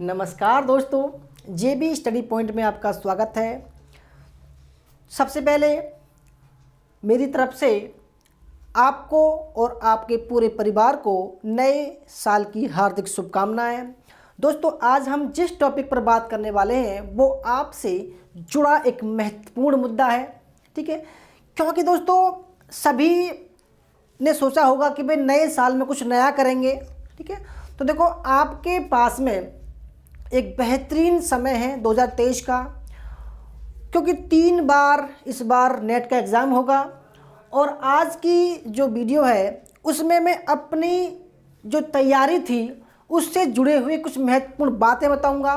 नमस्कार दोस्तों, जेबी study point में आपका स्वागत है। सबसे पहले मेरी तरफ से आपको और आपके पूरे परिवार को नए साल की हार्दिक शुभकामनाएं। दोस्तों, आज हम जिस टॉपिक पर बात करने वाले हैं वो आपसे जुड़ा एक महत्वपूर्ण मुद्दा है। ठीक है, क्योंकि दोस्तों सभी ने सोचा होगा कि भाई नए साल में कुछ नया करेंगे। ठीक है, तो देखो आपके पास में एक बेहतरीन समय है 2023 का, क्योंकि 3 बार इस बार नेट का एग्ज़ाम होगा। और आज की जो वीडियो है उसमें मैं अपनी जो तैयारी थी उससे जुड़े हुए कुछ महत्वपूर्ण बातें बताऊंगा।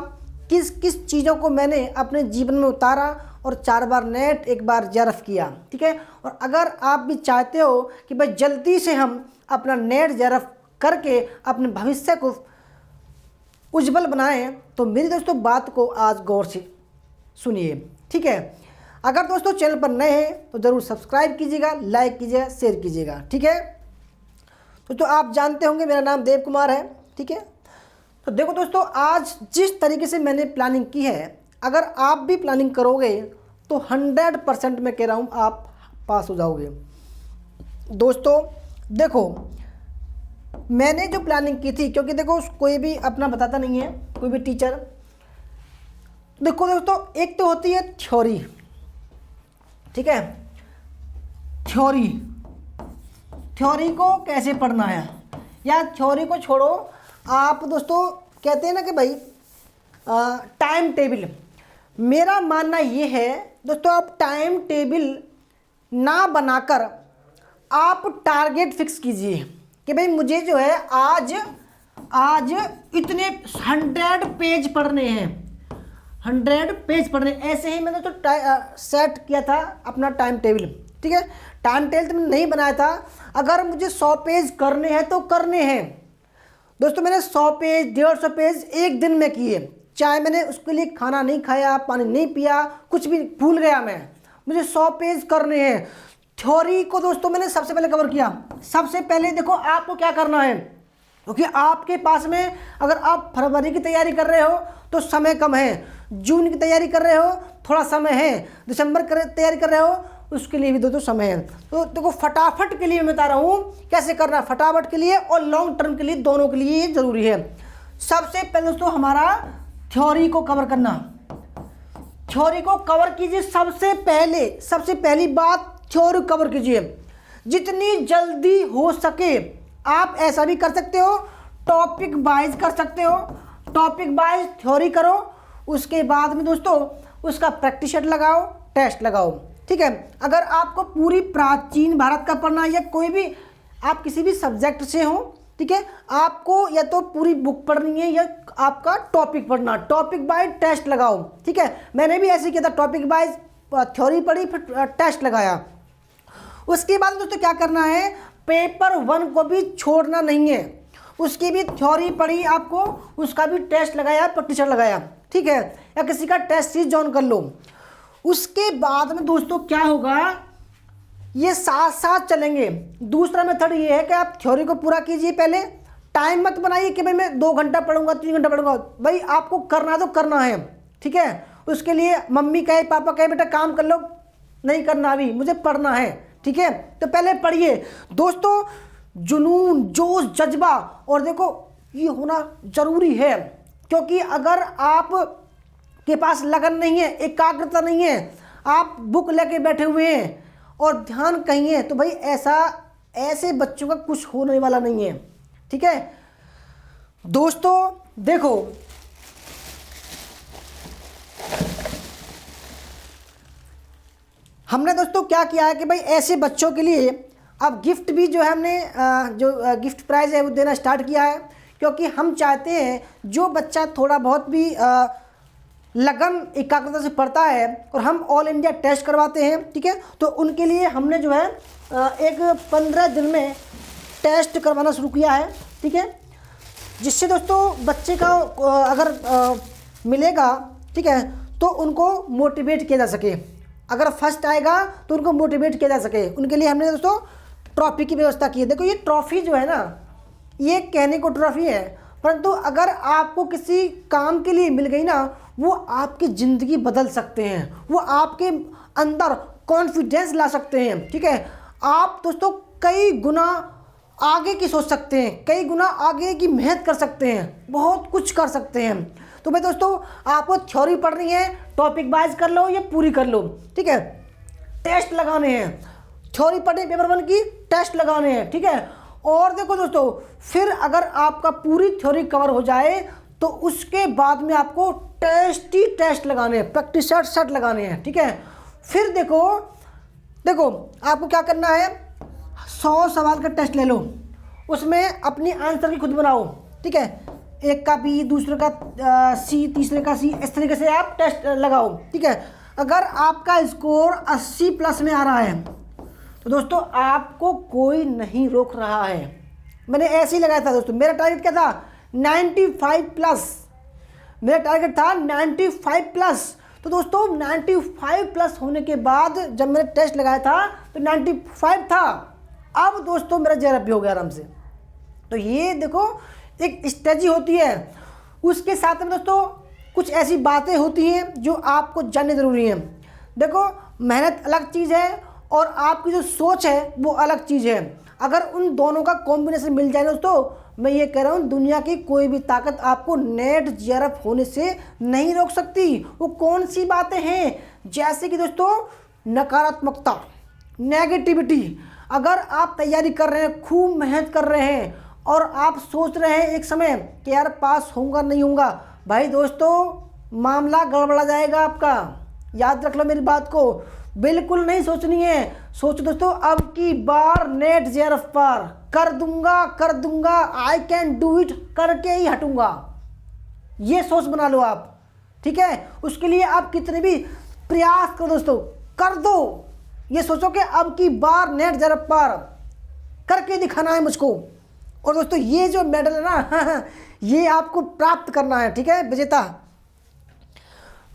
किस किस चीज़ों को मैंने अपने जीवन में उतारा और 4 बार नेट, 1 बार जेआरएफ किया। ठीक है, और अगर आप भी चाहते हो कि भाई जल्दी से हम अपना नेट जेआरएफ करके अपने भविष्य को उज्जवल बनाएं, तो मेरी दोस्तों बात को आज गौर से सुनिए। ठीक है, अगर दोस्तों चैनल पर नए हैं तो ज़रूर सब्सक्राइब कीजिएगा, लाइक कीजिएगा, शेयर कीजिएगा। ठीक है, तो आप जानते होंगे मेरा नाम देव कुमार है। ठीक है, तो देखो दोस्तों, आज जिस तरीके से मैंने प्लानिंग की है, अगर आप भी प्लानिंग करोगे तो 100% मैं कह रहा हूँ आप पास हो जाओगे। दोस्तों देखो, मैंने जो प्लानिंग की थी, क्योंकि देखो कोई भी अपना बताता नहीं है, कोई भी टीचर। देखो दोस्तों, एक तो होती है थ्योरी। ठीक है, थ्योरी को कैसे पढ़ना है, या थ्योरी को छोड़ो, आप दोस्तों कहते हैं ना कि भाई टाइम टेबल। मेरा मानना ये है दोस्तों, आप टाइम टेबल ना बनाकर आप टारगेट फिक्स कीजिए कि भाई मुझे जो है आज इतने 100 पेज पढ़ने हैं, 100 पेज पढ़ने। ऐसे ही मैंने तो सेट किया था अपना टाइम टेबल। ठीक है, टाइम टेबल मैंने नहीं बनाया था, अगर मुझे 100 पेज करने हैं तो करने हैं। दोस्तों मैंने 100 पेज, 150 पेज एक दिन में किए, चाहे मैंने उसके लिए खाना नहीं खाया, पानी नहीं पिया, कुछ भी भूल गया मैं, मुझे 100 पेज करने हैं। थ्योरी को दोस्तों मैंने सबसे पहले कवर किया। सबसे पहले देखो आपको क्या करना है, क्योंकि आपके पास में अगर आप फरवरी की तैयारी कर रहे हो तो समय कम है, जून की तैयारी कर रहे हो थोड़ा समय है, दिसंबर तैयारी कर रहे हो उसके लिए भी दोस्तों समय है। तो देखो फटाफट के लिए मैं बता रहा हूँ कैसे करना है, फटाफट के लिए और लॉन्ग टर्म के लिए, दोनों के लिए ये ज़रूरी है। सबसे पहले दोस्तों हमारा थ्योरी को कवर करना, थ्योरी को कवर कीजिए। सबसे पहली बात, थ्योरी कवर कीजिए जितनी जल्दी हो सके। आप ऐसा भी कर सकते हो, टॉपिक वाइज कर सकते हो, टॉपिक वाइज थ्योरी करो, उसके बाद में दोस्तों उसका प्रैक्टिस सेट लगाओ, टेस्ट लगाओ। ठीक है, अगर आपको पूरी प्राचीन भारत का पढ़ना है या कोई भी आप किसी भी सब्जेक्ट से हो, ठीक है, आपको या तो पूरी बुक पढ़नी है या आपका टॉपिक पढ़ना, टॉपिक वाइज टेस्ट लगाओ। ठीक है, मैंने भी ऐसे किया था, टॉपिक वाइज थ्योरी पढ़ी फिर टेस्ट लगाया। उसके बाद दोस्तों क्या करना है, पेपर 1 को भी छोड़ना नहीं है, उसकी भी थ्योरी पढ़ी आपको, उसका भी टेस्ट लगाया, प्रैक्टिस लगाया। ठीक है, या किसी का टेस्ट सीरीज ज्वाइन कर लो। उसके बाद में दोस्तों क्या होगा, ये साथ साथ चलेंगे। दूसरा मेथड ये है कि आप थ्योरी को पूरा कीजिए, पहले टाइम मत बनाइए कि भाई मैं 2 घंटा पढ़ूंगा, 3 घंटा पढ़ूंगा। भाई आपको करना तो करना है। ठीक है, उसके लिए मम्मी कहे, पापा कहे बेटा काम कर लो, नहीं करना, अभी मुझे पढ़ना है। ठीक है, तो पहले पढ़िए दोस्तों। जुनून, जोश, जज्बा और देखो ये होना जरूरी है, क्योंकि अगर आप के पास लगन नहीं है, एकाग्रता नहीं है, आप बुक लेके बैठे हुए हैं और ध्यान कहीं है, तो भाई ऐसे बच्चों का कुछ होने वाला नहीं है। ठीक है दोस्तों, देखो हमने दोस्तों क्या किया है कि भाई ऐसे बच्चों के लिए अब गिफ्ट भी जो है हमने जो गिफ्ट प्राइज़ है वो देना स्टार्ट किया है, क्योंकि हम चाहते हैं जो बच्चा थोड़ा बहुत भी लगन एकाग्रता से पढ़ता है और हम ऑल इंडिया टेस्ट करवाते हैं। ठीक है, तो उनके लिए हमने जो है एक 15 दिन में टेस्ट करवाना शुरू किया है। ठीक है, जिससे दोस्तों बच्चे का अगर मिलेगा, ठीक है, तो उनको मोटिवेट किया जा सके, अगर फर्स्ट आएगा तो उनको मोटिवेट किया जा सके। उनके लिए हमने दोस्तों ट्रॉफी की व्यवस्था की है। देखो ये ट्रॉफी जो है ना, ये कहने को ट्रॉफी है, परंतु अगर आपको किसी काम के लिए मिल गई ना, वो आपकी ज़िंदगी बदल सकते हैं, वो आपके अंदर कॉन्फिडेंस ला सकते हैं। ठीक है, आप दोस्तों कई गुना आगे की सोच सकते हैं, कई गुना आगे की मेहनत कर सकते हैं, बहुत कुछ कर सकते हैं। तो भाई दोस्तों, आपको थ्योरी पढ़नी है, टॉपिक वाइज कर लो या पूरी कर लो। ठीक है, टेस्ट लगाने हैं, थ्योरी पढ़नी पेपर 1 की, टेस्ट लगाने हैं। ठीक है, और देखो दोस्तों, फिर अगर आपका पूरी थ्योरी कवर हो जाए तो उसके बाद में आपको टेस्ट ही टेस्ट लगाने हैं, प्रैक्टिस सेट लगाने हैं। ठीक है, फिर देखो आपको क्या करना है, 100 सवाल का टेस्ट ले लो, उसमें अपनी आंसर की खुद बनाओ। ठीक है, एक का बी, दूसरे का सी, तीसरे का सी, इस तरीके से आप टेस्ट लगाओ। ठीक है, अगर आपका स्कोर 80 प्लस में आ रहा है तो दोस्तों आपको कोई नहीं रोक रहा है। मैंने ऐसे ही लगाया था दोस्तों, मेरा टारगेट क्या था, 95 प्लस, मेरा टारगेट था 95 प्लस। तो दोस्तों 95 प्लस होने के बाद जब मैंने टेस्ट लगाया था तो 95 था। अब दोस्तों मेरा जेआरएफ भी हो गया आराम से। तो ये देखो एक स्ट्रेटजी होती है, उसके साथ में दोस्तों कुछ ऐसी बातें होती हैं जो आपको जाननी ज़रूरी है। देखो, मेहनत अलग चीज़ है और आपकी जो सोच है वो अलग चीज़ है। अगर उन दोनों का कॉम्बिनेशन मिल जाए दोस्तों, मैं ये कह रहा हूँ दुनिया की कोई भी ताकत आपको नेट जेआरएफ होने से नहीं रोक सकती। वो कौन सी बातें हैं, जैसे कि दोस्तों नकारात्मकता, नेगेटिविटी। अगर आप तैयारी कर रहे हैं, खूब मेहनत कर रहे हैं और आप सोच रहे हैं एक समय कि यार पास होऊंगा नहीं होऊंगा, भाई दोस्तों मामला गड़बड़ा जाएगा आपका। याद रख लो मेरी बात को, बिल्कुल नहीं सोचनी है। सोचो दोस्तों, अब की बार नेट जेआरएफ पर कर दूंगा, आई कैन डू इट, करके ही हटूंगा, ये सोच बना लो आप। ठीक है, उसके लिए आप कितने भी प्रयास करो दोस्तों, कर दो। ये सोचो कि अब की बार नेट जेआरएफ पर करके दिखाना है मुझको। और दोस्तों ये जो मेडल है ना ये आपको प्राप्त करना है। ठीक है, विजेता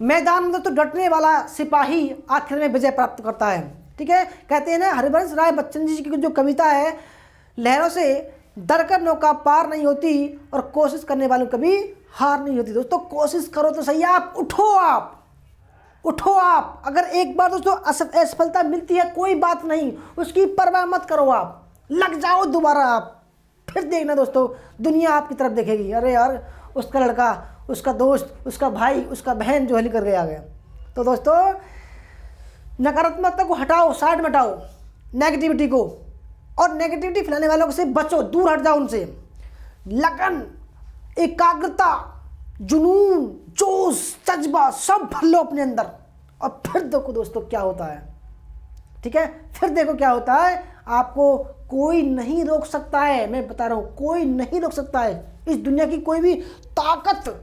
मैदान में दोस्तों डटने वाला सिपाही आखिर में विजय प्राप्त करता है। ठीक है, कहते हैं ना, हरिवंश राय बच्चन जी की जो कविता है, लहरों से डरकर नौका पार नहीं होती और कोशिश करने वालों कभी हार नहीं होती। दोस्तों कोशिश करो तो सही, आप उठो आप। अगर एक बार दोस्तों असफलता मिलती है कोई बात नहीं, उसकी परवाह मत करो, आप लग जाओ दोबारा। आप फिर देखना दोस्तों दुनिया आपकी तरफ देखेगी, अरे यार उसका लड़का, उसका दोस्त, उसका भाई, उसका बहन जो हली कर गया आ गया। तो दोस्तों नकारात्मकता को हटाओ, साइड में हटाओ नेगेटिविटी को, और नेगेटिविटी फैलाने वालों से बचो, दूर हट जाओ उनसे। लगन, एकाग्रता, जुनून, जोश, जज्बा सब भर लो अपने अंदर, और फिर देखो दोस्तों क्या होता है। ठीक है, फिर देखो क्या होता है, आपको कोई नहीं रोक सकता है। मैं बता रहा हूं, कोई नहीं रोक सकता है। इस दुनिया की कोई भी ताकत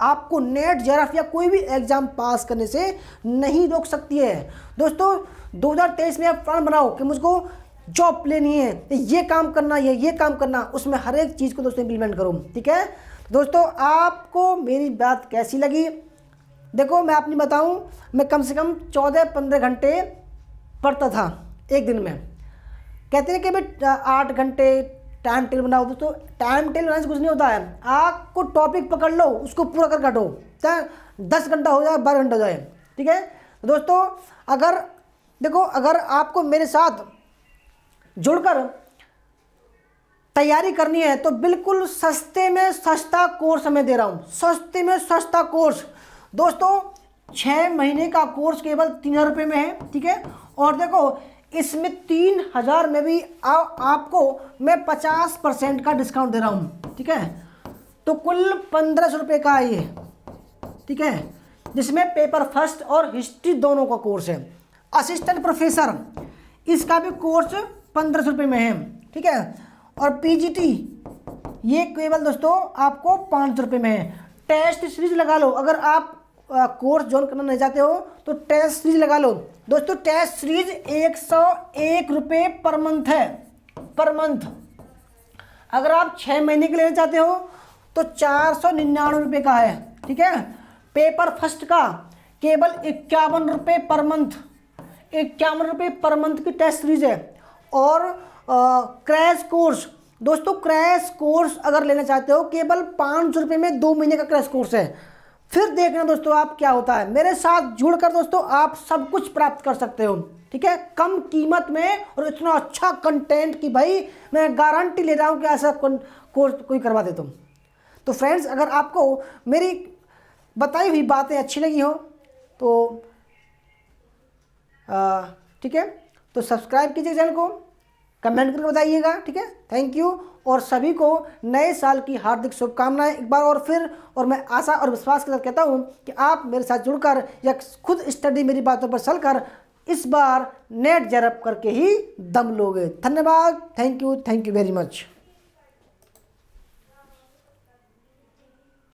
आपको नेट जेआरएफ या कोई भी एग्जाम पास करने से नहीं रोक सकती है। दोस्तों 2023 में आप प्लान बनाओ कि मुझको जॉब लेनी है, ये काम करना है, ये काम करना, उसमें हर एक चीज़ को दोस्तों इम्प्लीमेंट करो। ठीक है दोस्तों, आपको मेरी बात कैसी लगी? देखो मैं अपनी बताऊं, मैं कम से कम 14-15 घंटे पढ़ता था एक दिन में। कहते हैं कि भाई 8 घंटे टाइम टेबल बनाओ। दोस्तों टाइम टेबल बनाने से कुछ नहीं होता है, आपको टॉपिक पकड़ लो, उसको पूरा कर काटो, चाहे 10 घंटा हो जाए, 12 घंटा हो जाए। ठीक है दोस्तों, अगर देखो, अगर आपको मेरे साथ जुड़कर तैयारी करनी है तो बिल्कुल सस्ते में सस्ता कोर्स मैं दे रहा हूँ, सस्ते में सस्ता कोर्स। दोस्तों 6 महीने का कोर्स केवल 3000 रुपये में है। ठीक है, और देखो इसमें 3000 में भी आपको मैं 50% का डिस्काउंट दे रहा हूँ। ठीक है, तो कुल 1500 रुपये का है ये। ठीक है, जिसमें पेपर फर्स्ट और हिस्ट्री दोनों का कोर्स है। असिस्टेंट प्रोफेसर इसका भी कोर्स 1500 रुपये में है। ठीक है, और पीजीटी ये केवल दोस्तों आपको 500 रुपये में है। टेस्ट सीरीज लगा लो, अगर आप कोर्स ज्वाइन करना नहीं चाहते हो तो टेस्ट सीरीज लगा लो। दोस्तों टेस्ट सीरीज 101 रुपये पर मंथ है, पर मंथ। अगर आप 6 महीने के लेना चाहते हो तो 499 रुपये का है। ठीक है, पेपर फर्स्ट का केवल 51 रुपये पर मंथ, 51 रुपये पर मंथ की टेस्ट सीरीज है। और क्रैश कोर्स दोस्तों क्रैश कोर्स अगर लेना चाहते हो, केवल 500 रुपये में 2 महीने का क्रैश कोर्स है। फिर देखना दोस्तों आप क्या होता है। मेरे साथ जुड़कर दोस्तों आप सब कुछ प्राप्त कर सकते हो, ठीक है, कम कीमत में और इतना अच्छा कंटेंट कि भाई मैं गारंटी ले रहा हूँ कि ऐसा कोर्स कोई करवा दे तुम। तो फ्रेंड्स, अगर आपको मेरी बताई हुई बातें अच्छी लगी हो तो ठीक है, तो सब्सक्राइब कीजिए चैनल को, कमेंट करके बताइएगा, ठीक है। थैंक यू, और सभी को नए साल की हार्दिक शुभकामनाएं एक बार और फिर। और मैं आशा और विश्वास के साथ कहता हूं कि आप मेरे साथ जुड़कर या खुद स्टडी मेरी बातों पर चलकर इस बार नेट जरब करके ही दम लोगे। धन्यवाद, थैंक यू वेरी मच।